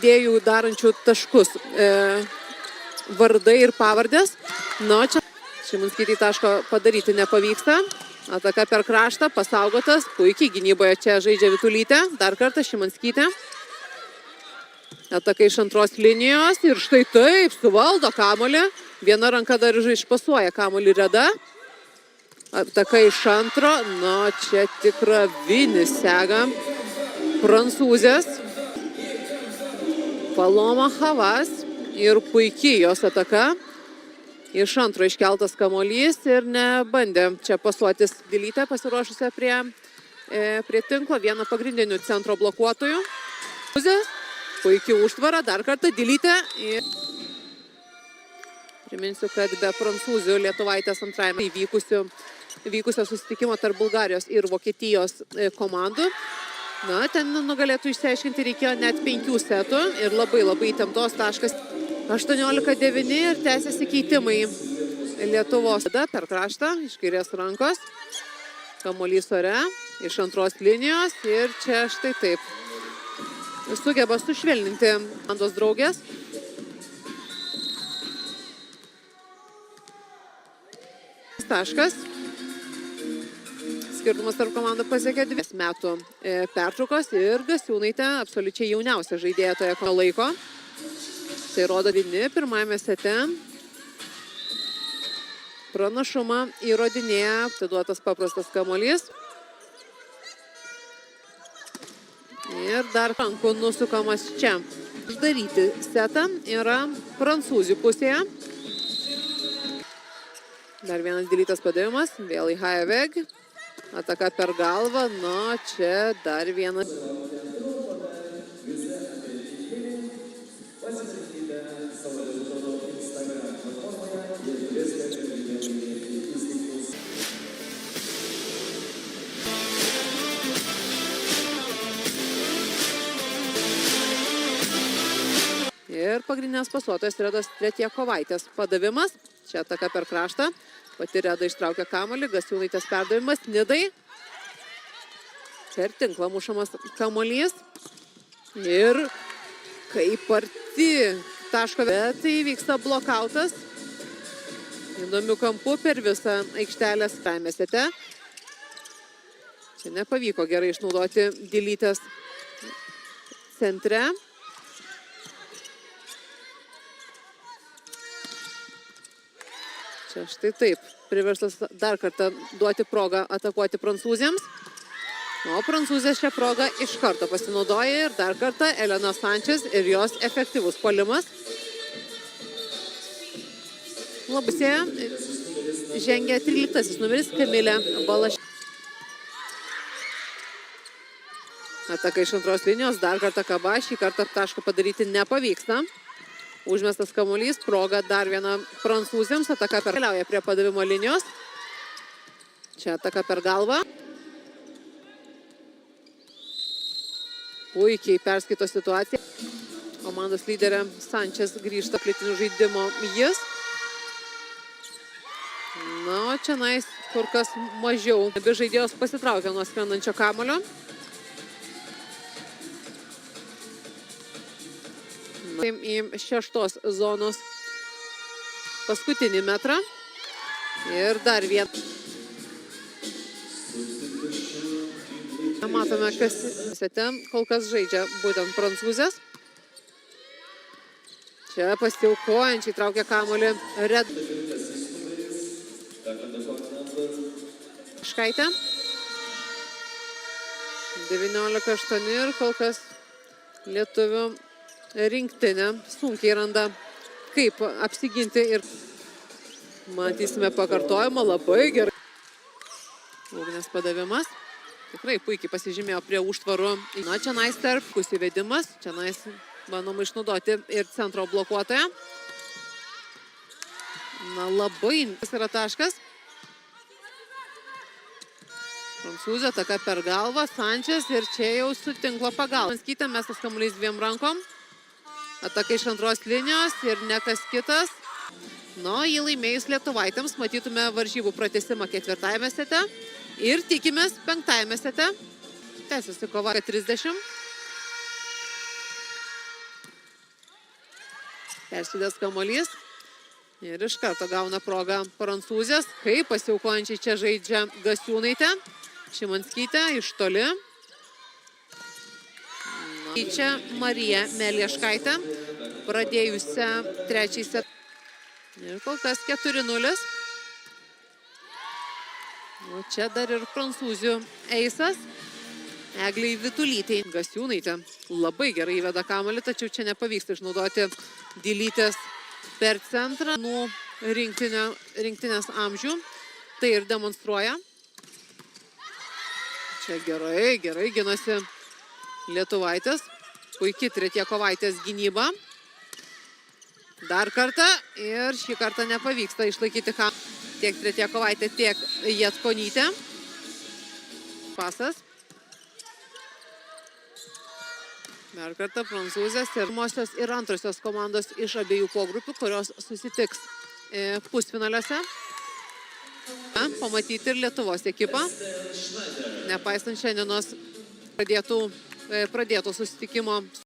Dėjų darančių taškus vardai ir pavardės. Na, čia Šimanskytei taško padaryti nepavyksta. Ataka per kraštą, pasaugotas, puikiai gynyboje čia žaidžia Vitulytė. Dar kartą Šimanskytė. Ataka iš antros linijos ir štai taip, suvaldo kamuolį. Viena ranka dar išpasuoja kamuolį Reda. Ataka iš antro, na, čia tikra vinis sega prancūzės. Paloma Havas ir puikiai jos ataka. Iš antro iškeltas kamuolys ir nebandė čia pasuotis Dilytė, pasiruošusią prie tinklo. Viena pagrindinių centro blokuotojų. Puikiai užtvara, dar kartą Dilytė. Priminsiu, kad be prancūzių Lietuvaitės antrajame įvykusio susitikimo tarp Bulgarijos ir Vokietijos komandų. Na, ten nugalėtų išsiaiškinti reikėjo net 5 setų ir labai įtemptos taškas. 18-9 ir tęsiasi keitimai Lietuvos. Per kraštą, iš kairės rankos. Kamuolys ore, iš antros linijos ir čia štai taip. Sugeba sušvelninti komandos draugės. Taškas. Skirtumas tarp komandų pasiekė 2 metų pertraukos ir Gasiūnaitė absoliučiai jauniausia žaidėja toje laiko. Tai rodo pirmajame sete. Pranašumą įrodinėja atiduotas paprastas kamuolys. Ir dar rankų nusukamas čia. Uždaryti setą yra prancūzių pusėje. Dar vienas Dilytės padavimas. Vėl į Hayaveg. Ataka per galvą. Nu, čia dar vienas. Ir pagrindinės pasuotojas Redos Tretjakovaitės padavimas. Čia ataka per kraštą. Pati Reda ištraukia kamuolį. Gasiūnaitės perdavimas Nidai. Per tinklą mušamas kamuolys. Ir kaip arti taško, bet tai vyksta blokautas. Įdomių kampų per visą aikštelės sete. Čia nepavyko gerai išnaudoti Dilytės centre. Čia štai taip. Priverstas dar kartą duoti progą atakuoti prancūzėms. O prancūzės šią progą iš karto pasinaudoja ir dar kartą Elena Sančes ir jos efektyvus puolimas. Labusėje žengia 13 numeris Kamilė Balašė. Ataka iš antros linijos, dar kartą Kaba, šį kartą tašką padaryti nepavyksta. Užmestas kamuolys, proga dar viena prancūzėms, ataka per keliauja prie padavimo linijos. Čia ataka per galvą. Puikiai perskaito situaciją. Komandos lyderė Sančes grįžta plėtinių žaidimo jis. Na, o čia kur kas mažiau. Abi žaidėjos pasitraukia nuo skrendančio kamuolio. Į 6 zonos paskutinį metrą. Ir dar vieną. Matome, kas sete kol kas žaidžia būtent prancūzės. Čia pasiaukojančiai traukia kamuolį Red. Škaitė. 19-8 ir kol kas lietuvių rinktinė sunkiai randa, kaip apsiginti ir matysime pakartojimą labai gerai. Ugnės padavimas. Tikrai puikiai pasižymėjo prie užtvarų. Na, čia tarp įvedimas. Čia bandoma išnaudoti ir centro blokuotoją. Na, labai yra taškas. Prancūzė ataka per galvą. Sančes ir čia jau su tinklo pagalba. Skytė mestas kamuolys 2 rankom. Ataka iš antros linijos ir ne kas kitas. Nu, jį laimėjus lietuvaitėms matytume varžybų pratęsimą 4 sete. Ir tikimės 5 sete. Tęsiasi kova 30. Persidės kamuolys. Ir iš karto gauna progą prancūzės. Kaip pasiaukojančiai čia žaidžia Gasiūnaitė. Šimanskytė iš toli. Čia Marija Melieškaitė, pradėjusią trečiąjį setą. Ir kol kas 4-0. O čia dar ir prancūzių eisas. Egliai Vitulytei. Gasiūnaitė labai gerai įveda kamuolį, tačiau čia nepavyksta išnaudoti Dilytės per centrą. Nuo rinktinės amžių. Tai ir demonstruoja. Čia gerai ginasi Lietuvaitės. Puikiai Tretjakovaitės gynyba. Dar kartą. Ir šį kartą nepavyksta išlaikyti tiek Tretjakovaitė, tiek Jatkonytė. Pasas. Dar kartą prancūzės ir pirmosios ir antrosios komandos iš abiejų pogrupių, kurios susitiks pusfinaliuose. Pamatyti ir Lietuvos ekipą. Nepaisant šiandienos pradėto susitikimo